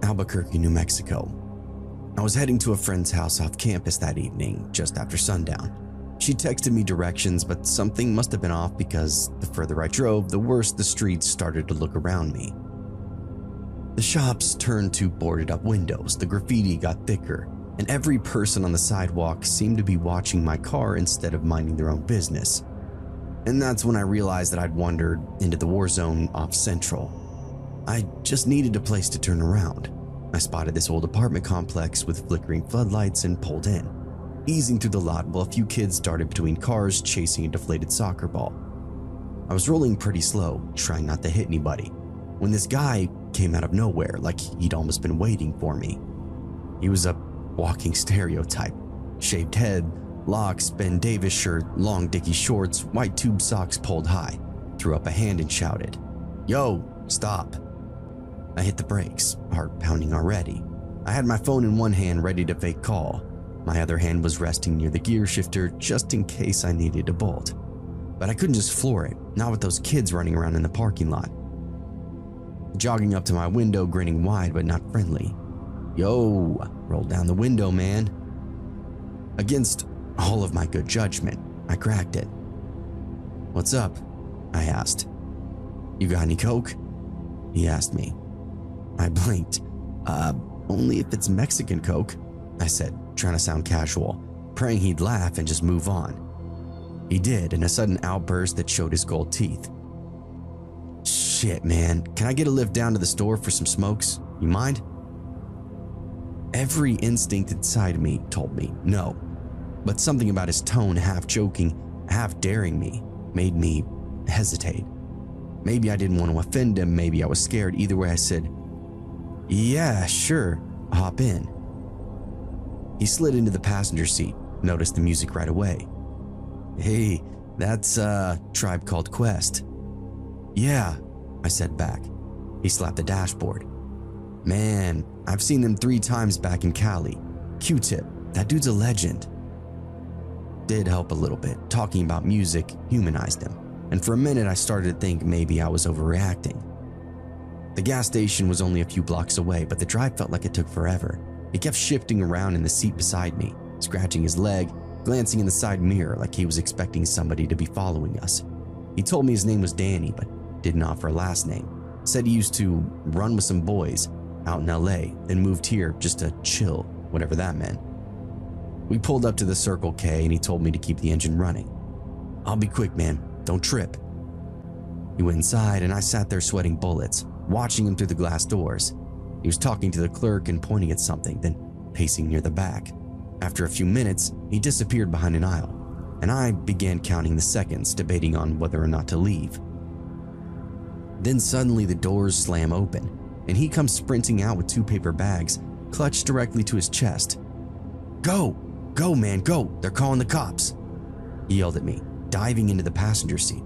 Albuquerque, New Mexico. I was heading to a friend's house off campus that evening, just after sundown. She texted me directions, but something must have been off because the further I drove, the worse the streets started to look around me. The shops turned to boarded up windows, the graffiti got thicker, and every person on the sidewalk seemed to be watching my car instead of minding their own business. And that's when I realized that I'd wandered into the war zone off Central. I just needed a place to turn around. I spotted this old apartment complex with flickering floodlights and pulled in, easing through the lot while a few kids darted between cars chasing a deflated soccer ball. I was rolling pretty slow, trying not to hit anybody, when this guy came out of nowhere like he'd almost been waiting for me. He was a walking stereotype. Shaved head, locks, Ben Davis shirt, long dicky shorts, white tube socks pulled high, threw up a hand and shouted, "Yo, stop." I hit the brakes, heart pounding already. I had my phone in one hand ready to fake call. My other hand was resting near the gear shifter just in case I needed to bolt. But I couldn't just floor it, not with those kids running around in the parking lot. Jogging up to my window, grinning wide but not friendly. "Yo, roll down the window, man." Against all of my good judgment, I cracked it. "What's up?" I asked. "You got any coke?" he asked me. I blinked. Only if it's Mexican coke," I said, trying to sound casual, praying he'd laugh and just move on. He did, in a sudden outburst that showed his gold teeth. "Shit, man, can I get a lift down to the store for some smokes? You mind?" Every instinct inside me told me no, but something about his tone, half joking, half daring me, made me hesitate. Maybe I didn't want to offend him, maybe I was scared. Either way, I said, "Yeah, sure, hop in." He slid into the passenger seat, noticed the music right away. "Hey, that's Tribe Called Quest." "Yeah," I said back. He slapped the dashboard. "Man, I've seen them 3 times back in Cali. Q-Tip, that dude's a legend." Did help a little bit. Talking about music humanized him, and for a minute I started to think maybe I was overreacting. The gas station was only a few blocks away, but the drive felt like it took forever. He kept shifting around in the seat beside me, scratching his leg, glancing in the side mirror like he was expecting somebody to be following us. He told me his name was Danny, but didn't offer a last name. Said he used to run with some boys out in LA, then moved here just to chill, whatever that meant. We pulled up to the Circle K and he told me to keep the engine running. "I'll be quick, man, don't trip." He went inside and I sat there sweating bullets, watching him through the glass doors. He was talking to the clerk and pointing at something, then pacing near the back. After a few minutes, he disappeared behind an aisle, and I began counting the seconds, debating on whether or not to leave. Then suddenly the doors slam open, and he comes sprinting out with 2 paper bags clutched directly to his chest. "Go! Go, man, go! They're calling the cops!" He yelled at me, diving into the passenger seat.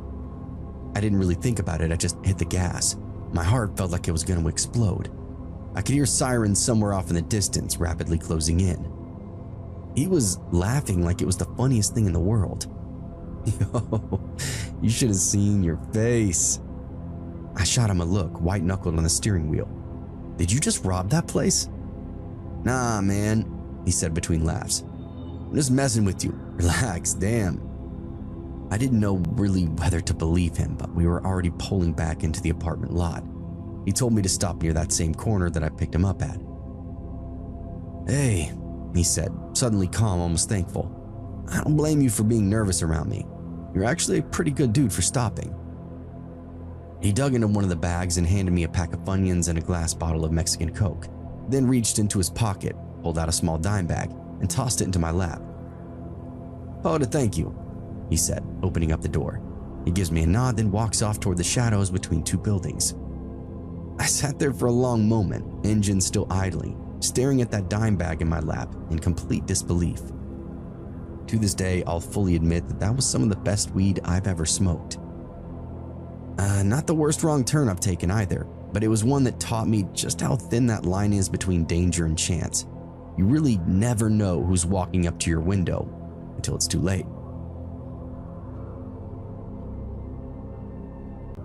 I didn't really think about it, I just hit the gas. My heart felt like it was going to explode. I could hear sirens somewhere off in the distance, rapidly closing in. He was laughing like it was the funniest thing in the world. "Yo, you should have seen your face." I shot him a look, white-knuckled on the steering wheel. "Did you just rob that place?" "Nah, man," he said between laughs. "I'm just messing with you. Relax, damn." I didn't know really whether to believe him, but we were already pulling back into the apartment lot. He told me to stop near that same corner that I picked him up at. "Hey," he said, suddenly calm, almost thankful. "I don't blame you for being nervous around me. You're actually a pretty good dude for stopping." He dug into one of the bags and handed me a pack of Funyuns and a glass bottle of Mexican Coke, then reached into his pocket, pulled out a small dime bag, and tossed it into my lap. "Oh, to thank you," he said, opening up the door. He gives me a nod, then walks off toward the shadows between 2 buildings. I sat there for a long moment, engine still idling, staring at that dime bag in my lap in complete disbelief. To this day, I'll fully admit that that was some of the best weed I've ever smoked. Not the worst wrong turn I've taken either, but it was one that taught me just how thin that line is between danger and chance. You really never know who's walking up to your window until it's too late.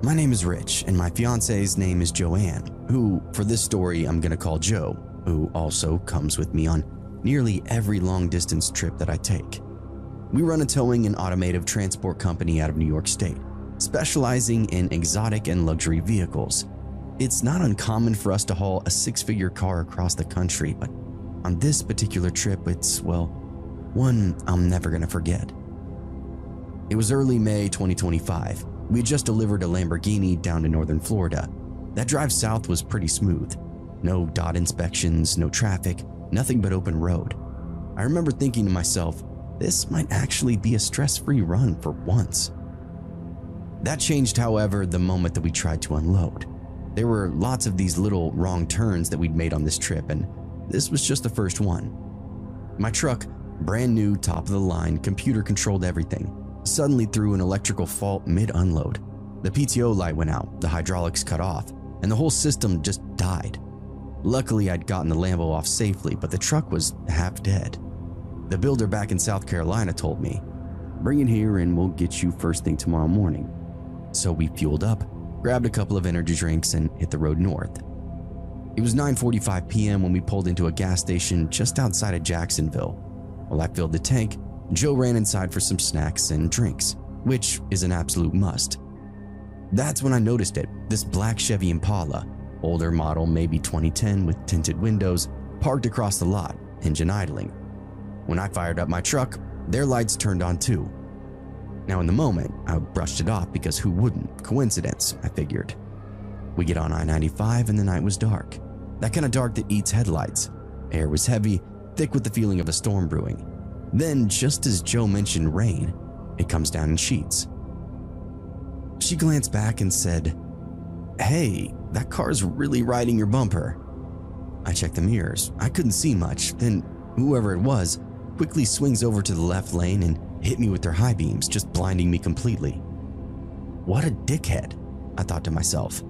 My name is Rich, and my fiance's name is Joanne, who, for this story, I'm gonna call Joe, who also comes with me on nearly every long-distance trip that I take. We run a towing and automotive transport company out of New York State, specializing in exotic and luxury vehicles. It's not uncommon for us to haul a six-figure car across the country, but on this particular trip, it's, well, one I'm never gonna forget. It was early May 2025. We had just delivered a Lamborghini down to northern Florida. That drive south was pretty smooth. No dot inspections, no traffic, nothing but open road. I remember thinking to myself, this might actually be a stress-free run for once. That changed, however, the moment that we tried to unload. There were lots of these little wrong turns that we'd made on this trip, and this was just the first one. My truck, brand new, top of the line, computer-controlled everything, suddenly threw an electrical fault mid-unload. The PTO light went out, the hydraulics cut off, and the whole system just died. Luckily, I'd gotten the Lambo off safely, but the truck was half dead. The builder back in South Carolina told me, "Bring it here and we'll get you first thing tomorrow morning." So we fueled up, grabbed a couple of energy drinks, and hit the road north. It was 9:45 p.m. when we pulled into a gas station just outside of Jacksonville. While I filled the tank, Joe ran inside for some snacks and drinks, which is an absolute must. That's when I noticed it, this black Chevy Impala, older model, maybe 2010 with tinted windows, parked across the lot, engine idling. When I fired up my truck, their lights turned on too. Now in the moment, I brushed it off because who wouldn't? Coincidence, I figured. We get on I-95 and the night was dark. That kind of dark that eats headlights. Air was heavy, thick with the feeling of a storm brewing. Then, just as Joe mentioned rain, it comes down in sheets. She glanced back and said, "Hey, that car's really riding your bumper." I checked the mirrors. I couldn't see much. Then, whoever it was quickly swings over to the left lane and hit me with their high beams, just blinding me completely. What a dickhead, I thought to myself.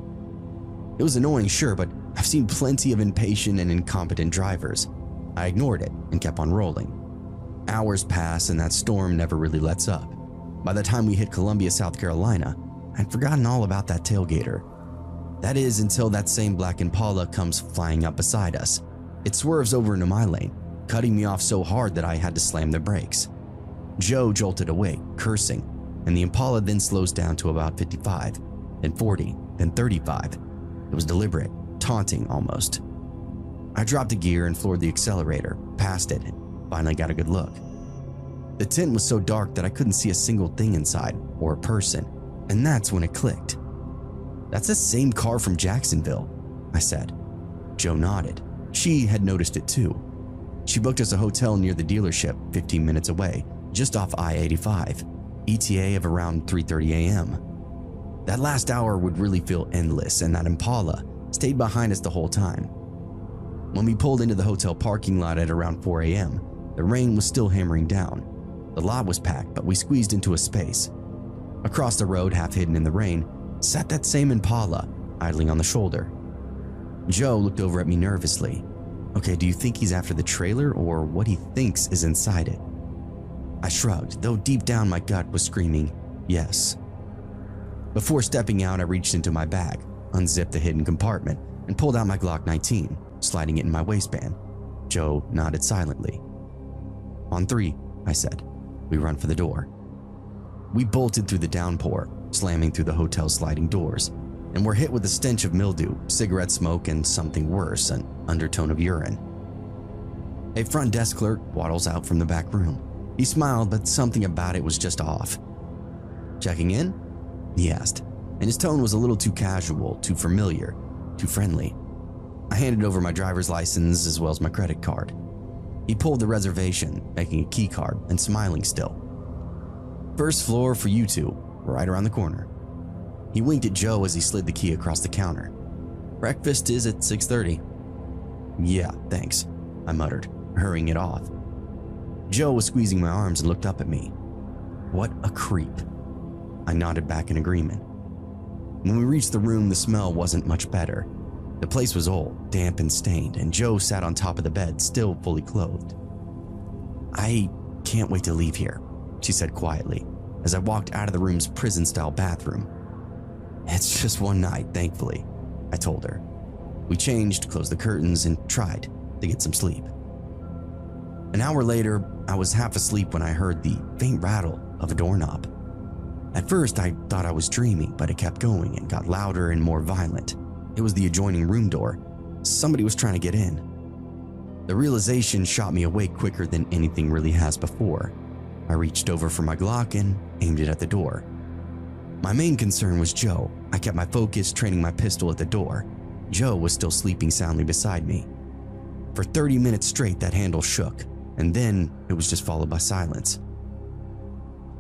It was annoying, sure, but I've seen plenty of impatient and incompetent drivers. I ignored it and kept on rolling. Hours pass and that storm never really lets up. By the time we hit Columbia, South Carolina, I'd forgotten all about that tailgater. That is, until that same black Impala comes flying up beside us. It swerves over into my lane, cutting me off so hard that I had to slam the brakes. Joe jolted away, cursing, and the Impala then slows down to about 55, then 40, then 35. It was deliberate, taunting almost. I dropped a gear and floored the accelerator, passed it, and finally got a good look. The tint was so dark that I couldn't see a single thing inside, or a person, and that's when it clicked. "That's the same car from Jacksonville," I said. Joe nodded. She had noticed it too. She booked us a hotel near the dealership, 15 minutes away, just off I-85, ETA of around 3:30 a.m. That last hour would really feel endless, and that Impala stayed behind us the whole time. When we pulled into the hotel parking lot at around 4 a.m., the rain was still hammering down. The lot was packed, but we squeezed into a space. Across the road, half hidden in the rain, sat that same Impala, idling on the shoulder. Joe looked over at me nervously. "Okay, do you think he's after the trailer or what he thinks is inside it?" I shrugged, though deep down my gut was screaming, yes. Before stepping out, I reached into my bag, unzipped the hidden compartment, and pulled out my Glock 19, sliding it in my waistband. Joe nodded silently. "On three," I said. We run for the door. We bolted through the downpour, slamming through the hotel's sliding doors, and were hit with the stench of mildew, cigarette smoke, and something worse, an undertone of urine. A front desk clerk waddles out from the back room. He smiled, but something about it was just off. "Checking in?" he asked, and his tone was a little too casual, too familiar, too friendly. I handed over my driver's license as well as my credit card. He pulled the reservation, making a key card and smiling still. "First floor for you two, right around the corner." He winked at Joe as he slid the key across the counter. "Breakfast is at 6:30. "Yeah, thanks," I muttered, hurrying it off. Joe was squeezing my arms and looked up at me. "What a creep." I nodded back in agreement. When we reached the room, the smell wasn't much better. The place was old, damp and stained, and Joe sat on top of the bed, still fully clothed. "I can't wait to leave here," she said quietly, as I walked out of the room's prison-style bathroom. It's just one night, thankfully, I told her. We changed, closed the curtains, and tried to get some sleep. An hour later, I was half asleep when I heard the faint rattle of a doorknob. At first, I thought I was dreaming, but it kept going and got louder and more violent. It was the adjoining room door. Somebody was trying to get in. The realization shot me awake quicker than anything really has before. I reached over for my Glock and aimed it at the door. My main concern was Joe. I kept my focus, training my pistol at the door. Joe was still sleeping soundly beside me. For 30 minutes straight, that handle shook, and then it was just followed by silence.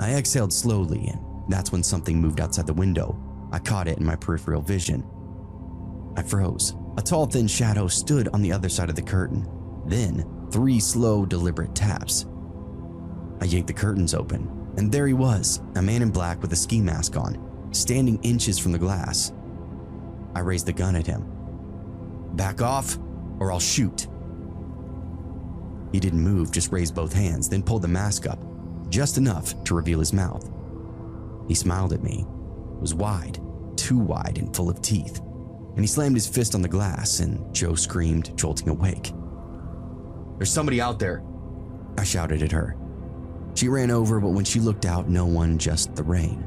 I exhaled slowly, and that's when something moved outside the window. I caught it in my peripheral vision. I froze. A tall, thin shadow stood on the other side of the curtain. Then, 3 slow, deliberate taps. I yanked the curtains open, and there he was, a man in black with a ski mask on, standing inches from the glass. I raised the gun at him. "Back off, or I'll shoot." He didn't move, just raised both hands, then pulled the mask up, just enough to reveal his mouth. He smiled at me. It was wide, too wide and full of teeth, and he slammed his fist on the glass, and Joe screamed, jolting awake. "There's somebody out there," I shouted at her. She ran over, but when she looked out, no one, just the rain.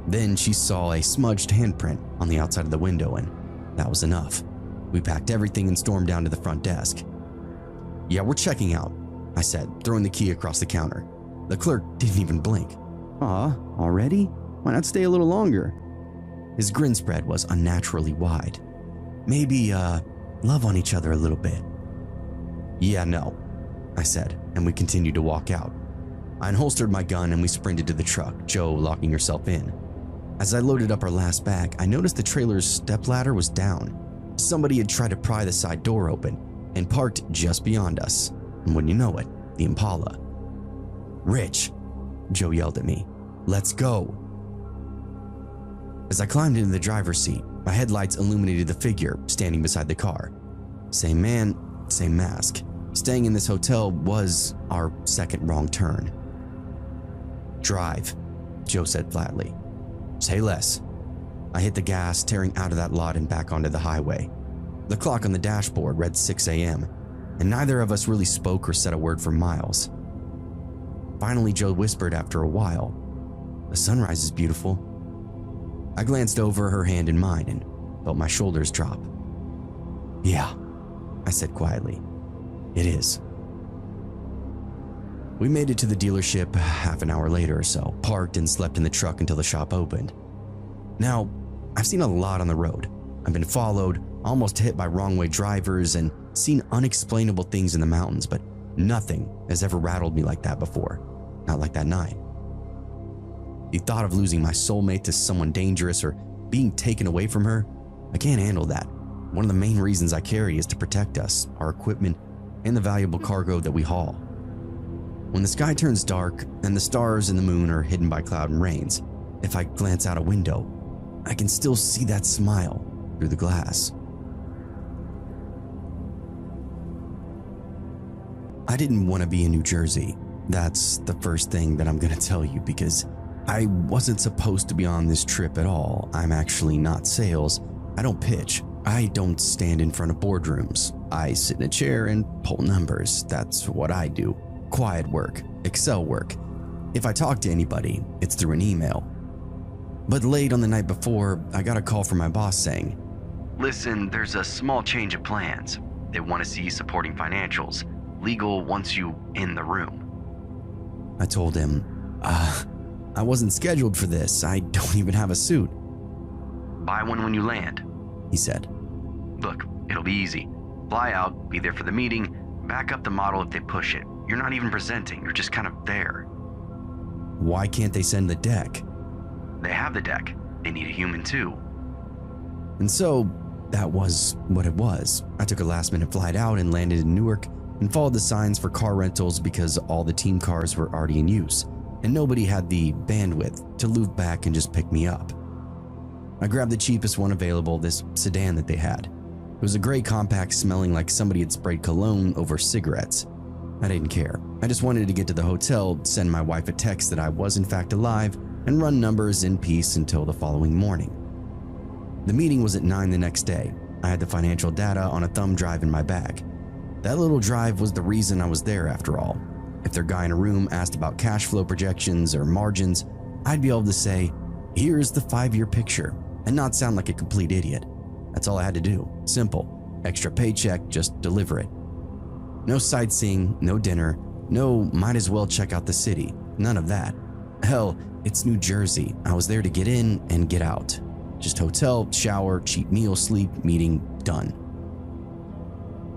Then she saw a smudged handprint on the outside of the window, and that was enough. We packed everything and stormed down to the front desk. "Yeah, we're checking out," I said, throwing the key across the counter. The clerk didn't even blink. "Aw, already? Why not stay a little longer?" His grin spread was unnaturally wide. "Maybe, love on each other a little bit." "Yeah, no," I said, and we continued to walk out. I unholstered my gun and we sprinted to the truck, Joe locking herself in. As I loaded up our last bag, I noticed the trailer's stepladder was down. Somebody had tried to pry the side door open and parked just beyond us. And wouldn't you know it, the Impala. "Rich," Joe yelled at me, "let's go." As I climbed into the driver's seat, my headlights illuminated the figure standing beside the car. Same man, same mask. Staying in this hotel was our second wrong turn. "Drive," Joe said flatly. "Say less." I hit the gas, tearing out of that lot and back onto the highway. The clock on the dashboard read 6 a.m., and neither of us really spoke or said a word for miles. Finally, Joe whispered after a while, "The sunrise is beautiful." I glanced over, her hand in mine, and felt my shoulders drop. "Yeah," I said quietly, "it is." We made it to the dealership half an hour later or so, parked and slept in the truck until the shop opened. Now, I've seen a lot on the road. I've been followed, almost hit by wrong-way drivers, and seen unexplainable things in the mountains, but nothing has ever rattled me like that before. Not like that night. The thought of losing my soulmate to someone dangerous or being taken away from her, I can't handle that. One of the main reasons I carry is to protect us, our equipment, and the valuable cargo that we haul. When the sky turns dark and the stars and the moon are hidden by cloud and rains, if I glance out a window, I can still see that smile through the glass. I didn't want to be in New Jersey. That's the first thing that I'm going to tell you, because I wasn't supposed to be on this trip at all. I'm actually not sales. I don't pitch. I don't stand in front of boardrooms. I sit in a chair and pull numbers. That's what I do. Quiet work, Excel work. If I talk to anybody, it's through an email. But late on the night before, I got a call from my boss saying, "Listen, there's a small change of plans. They want to see you supporting financials. Legal wants you in the room." I told him, I wasn't scheduled for this. I don't even have a suit." "Buy one when you land," he said. "Look, it'll be easy. Fly out, be there for the meeting, back up the model if they push it. You're not even presenting, you're just kind of there." "Why can't they send the deck?" "They have the deck. They need a human too." And so that was what it was. I took a last-minute flight out and landed in Newark and followed the signs for car rentals because all the team cars were already in use, and nobody had the bandwidth to loop back and just pick me up. I grabbed the cheapest one available, this sedan that they had. It was a gray compact smelling like somebody had sprayed cologne over cigarettes. I didn't care. I just wanted to get to the hotel, send my wife a text that I was in fact alive, and run numbers in peace until the following morning. The meeting was at 9 the next day. I had the financial data on a thumb drive in my bag. That little drive was the reason I was there after all. If their guy in a room asked about cash flow projections or margins, I'd be able to say, "Here's the 5-year picture," and not sound like a complete idiot. That's all I had to do. Simple. Extra paycheck, just deliver it. No sightseeing, no dinner, no might as well check out the city. None of that. Hell, it's New Jersey. I was there to get in and get out. Just hotel, shower, cheap meal, sleep, meeting, done.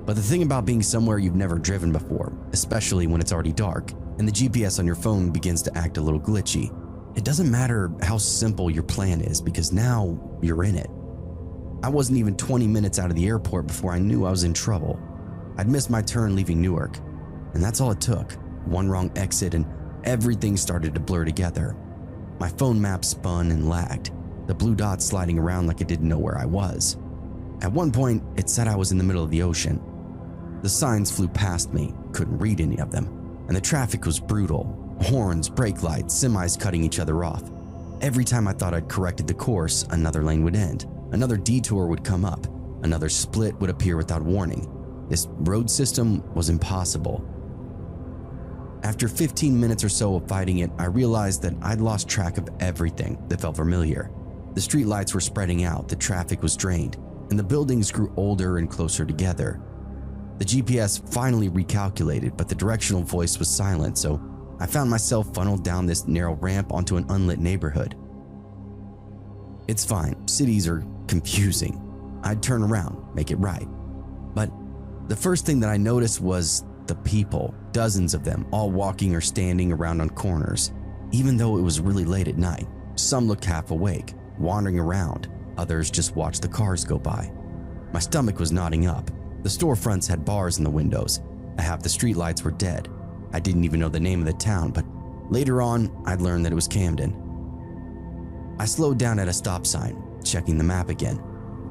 But the thing about being somewhere you've never driven before, especially when it's already dark and the GPS on your phone begins to act a little glitchy, it doesn't matter how simple your plan is because now you're in it. I wasn't even 20 minutes out of the airport before I knew I was in trouble. I'd missed my turn leaving Newark, and that's all it took. One wrong exit and everything started to blur together. My phone map spun and lagged, the blue dots sliding around like it didn't know where I was. At one point, it said I was in the middle of the ocean. The signs flew past me, couldn't read any of them, and the traffic was brutal. Horns, brake lights, semis cutting each other off. Every time I thought I'd corrected the course, another lane would end, another detour would come up, another split would appear without warning. This road system was impossible. After 15 minutes or so of fighting it, I realized that I'd lost track of everything that felt familiar. The streetlights were spreading out, the traffic was drained, and the buildings grew older and closer together. The GPS finally recalculated, but the directional voice was silent, so I found myself funneled down this narrow ramp onto an unlit neighborhood. It's fine, cities are confusing. I'd turn around, make it right. But the first thing that I noticed was the people, dozens of them, all walking or standing around on corners. Even though it was really late at night, some looked half awake, wandering around. Others just watched the cars go by. My stomach was knotting up. The storefronts had bars in the windows. Half the streetlights were dead. I didn't even know the name of the town, but later on, I'd learned that it was Camden. I slowed down at a stop sign, checking the map again.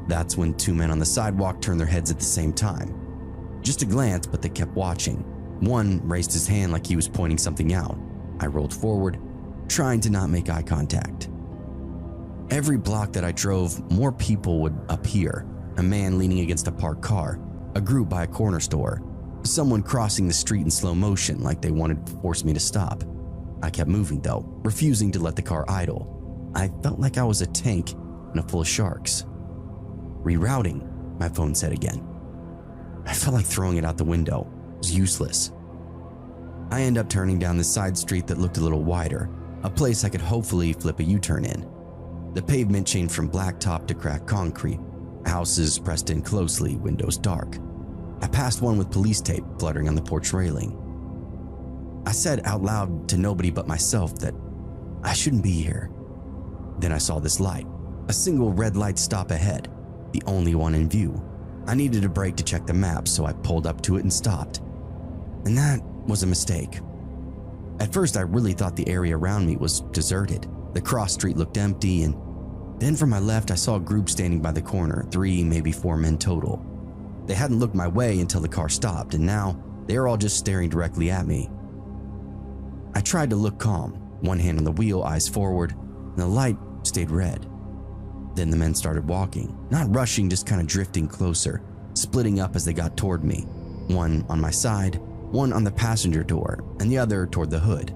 That's when 2 men on the sidewalk turned their heads at the same time. Just a glance, but they kept watching. One raised his hand like he was pointing something out. I rolled forward, trying to not make eye contact. Every block that I drove, more people would appear. A man leaning against a parked car, a group by a corner store, someone crossing the street in slow motion like they wanted to force me to stop. I kept moving though, refusing to let the car idle. I felt like I was a tank in a full of sharks. Rerouting, my phone said again. I felt like throwing it out the window. It was useless. I ended up turning down the side street that looked a little wider, a place I could hopefully flip a U-turn in. The pavement changed from blacktop to cracked concrete, houses pressed in closely, windows dark. I passed one with police tape fluttering on the porch railing. I said out loud to nobody but myself that I shouldn't be here. Then I saw this light, a single red light stop ahead, the only one in view. I needed a break to check the map, so I pulled up to it and stopped. And that was a mistake. At first, I really thought the area around me was deserted. The cross street looked empty, and then from my left, I saw a group standing by the corner, 3, maybe 4 men total. They hadn't looked my way until the car stopped, and now they were all just staring directly at me. I tried to look calm, one hand on the wheel, eyes forward, and the light stayed red. Then the men started walking, not rushing, just kind of drifting closer, splitting up as they got toward me. One on my side, one on the passenger door, and the other toward the hood.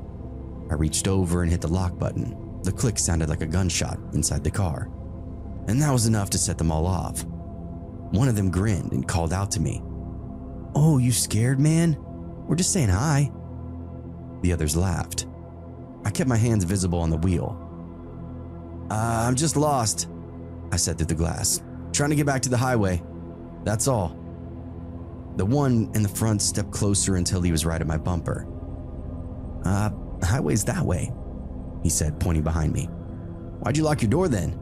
I reached over and hit the lock button. The click sounded like a gunshot inside the car. And that was enough to set them all off. One of them grinned and called out to me. "Oh, you scared, man? We're just saying hi." The others laughed. I kept my hands visible on the wheel. I'm just lost," I said through the glass. "Trying to get back to the highway. That's all." The one in the front stepped closer until he was right at my bumper. Highway's that way," he said, pointing behind me. "Why'd you lock your door then?"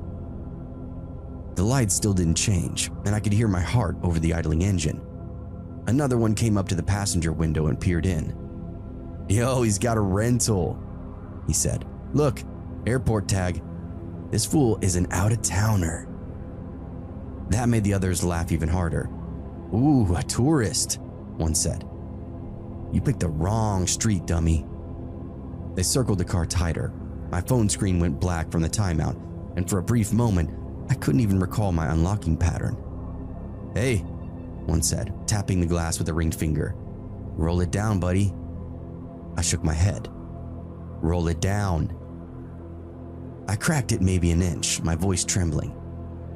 The lights still didn't change, and I could hear my heart over the idling engine. Another one came up to the passenger window and peered in. "Yo, he's got a rental," he said. "Look, airport tag. This fool is an out-of-towner." That made the others laugh even harder. "Ooh, a tourist," one said. "You picked the wrong street, dummy." They circled the car tighter. My phone screen went black from the timeout, and for a brief moment, I couldn't even recall my unlocking pattern. "Hey," one said, tapping the glass with a ringed finger. "Roll it down, buddy." I shook my head. "Roll it down." I cracked it maybe an inch, my voice trembling.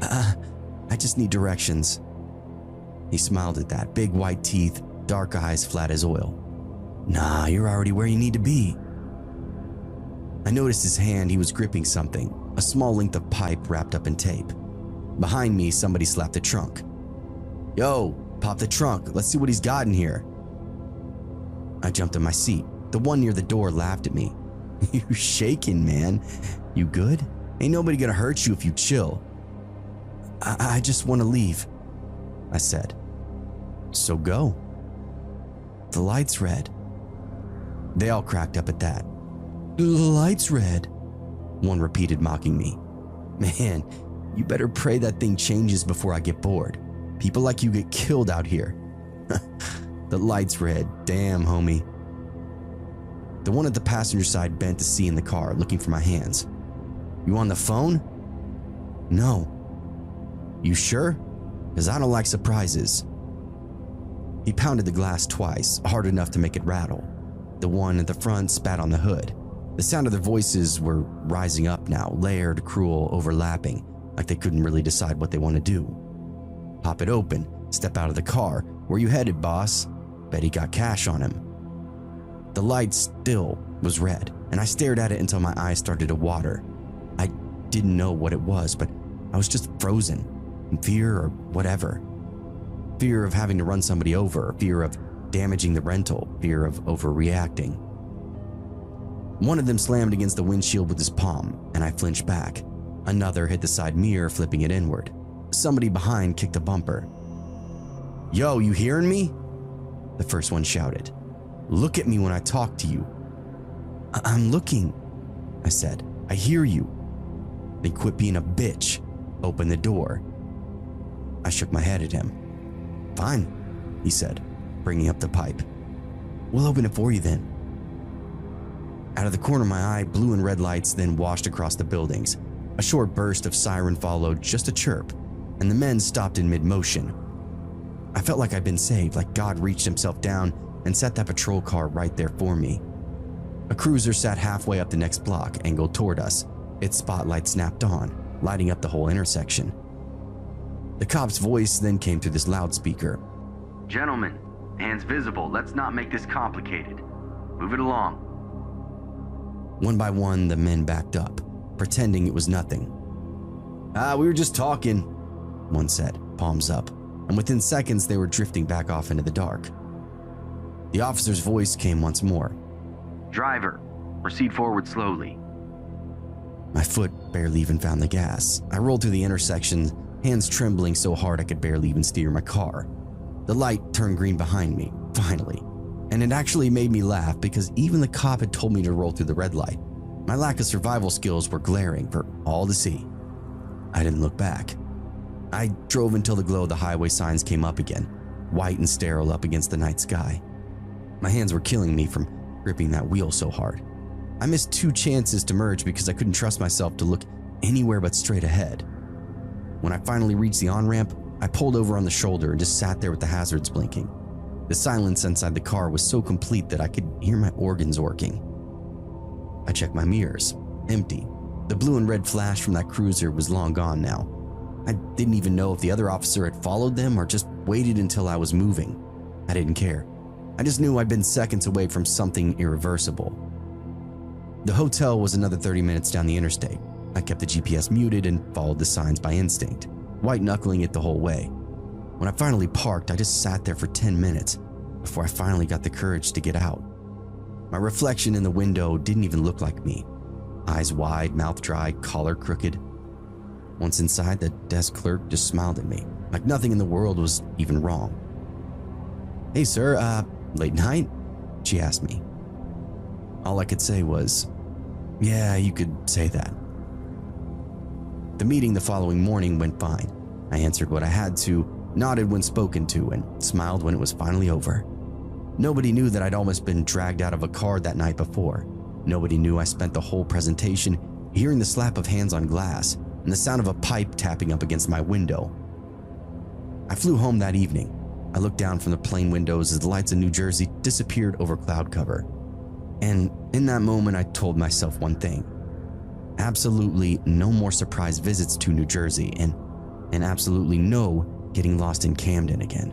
I just need directions." He smiled at that, big white teeth, dark eyes flat as oil. "Nah, you're already where you need to be." I noticed his hand, he was gripping something, a small length of pipe wrapped up in tape. Behind me, somebody slapped the trunk. "Yo, pop the trunk, let's see what he's got in here." I jumped in my seat. The one near the door laughed at me. "You shaking, man? You good? Ain't nobody gonna hurt you if you chill." I just want to leave," I said. "So go." "The light's red." They all cracked up at that. "The light's red," one repeated, mocking me. "Man, you better pray that thing changes before I get bored. People like you get killed out here." "The light's red, damn homie." The one at the passenger side bent to see in the car, looking for my hands. "You on the phone?" "No." "You sure? Because I don't like surprises." He pounded the glass twice, hard enough to make it rattle. The one at the front spat on the hood. The sound of their voices were rising up now, layered, cruel, overlapping, like they couldn't really decide what they want to do. "Pop it open, step out of the car. Where you headed, boss? Bet he got cash on him." The light still was red, and I stared at it until my eyes started to water. I didn't know what it was, but I was just frozen. Fear or whatever. Fear of having to run somebody over, fear of damaging the rental, fear of overreacting. One of them slammed against the windshield with his palm, and I flinched back. Another hit the side mirror, flipping it inward. Somebody behind kicked a bumper. "Yo, you hearing me?" the first one shouted. "Look at me when I talk to you." I'm looking," I said. "I hear you." "Then quit being a bitch. Open the door." I shook my head at him. "Fine," he said, bringing up the pipe. "We'll open it for you then." Out of the corner of my eye, blue and red lights then washed across the buildings. A short burst of siren followed, just a chirp, and the men stopped in mid-motion. I felt like I'd been saved, like God reached himself down and set that patrol car right there for me. A cruiser sat halfway up the next block, angled toward us. Its spotlight snapped on, lighting up the whole intersection. The cop's voice then came through this loudspeaker. "Gentlemen, hands visible. Let's not make this complicated. Move it along." One by one, the men backed up, pretending it was nothing. We were just talking," one said, palms up, and within seconds they were drifting back off into the dark. The officer's voice came once more. "Driver, proceed forward slowly." My foot barely even found the gas. I rolled through the intersection, hands trembling so hard I could barely even steer my car. The light turned green behind me, finally, and it actually made me laugh because even the cop had told me to roll through the red light. My lack of survival skills were glaring for all to see. I didn't look back. I drove until the glow of the highway signs came up again, white and sterile up against the night sky. My hands were killing me from gripping that wheel so hard. I missed 2 chances to merge because I couldn't trust myself to look anywhere but straight ahead. When I finally reached the on-ramp, I pulled over on the shoulder and just sat there with the hazards blinking. The silence inside the car was so complete that I could hear my organs working. I checked my mirrors. Empty. The blue and red flash from that cruiser was long gone now. I didn't even know if the other officer had followed them or just waited until I was moving. I didn't care. I just knew I'd been seconds away from something irreversible. The hotel was another 30 minutes down the interstate. I kept the GPS muted and followed the signs by instinct, white-knuckling it the whole way. When I finally parked, I just sat there for 10 minutes before I finally got the courage to get out. My reflection in the window didn't even look like me. Eyes wide, mouth dry, collar crooked. Once inside, the desk clerk just smiled at me, like nothing in the world was even wrong. "Hey sir, late night?" she asked me. All I could say was, "Yeah, you could say that." The meeting the following morning went fine. I answered what I had to, nodded when spoken to, and smiled when it was finally over. Nobody knew that I'd almost been dragged out of a car that night before. Nobody knew I spent the whole presentation hearing the slap of hands on glass, and the sound of a pipe tapping up against my window. I flew home that evening. I looked down from the plane windows as the lights of New Jersey disappeared over cloud cover. And in that moment, I told myself one thing. Absolutely no more surprise visits to New Jersey, and absolutely no getting lost in Camden again.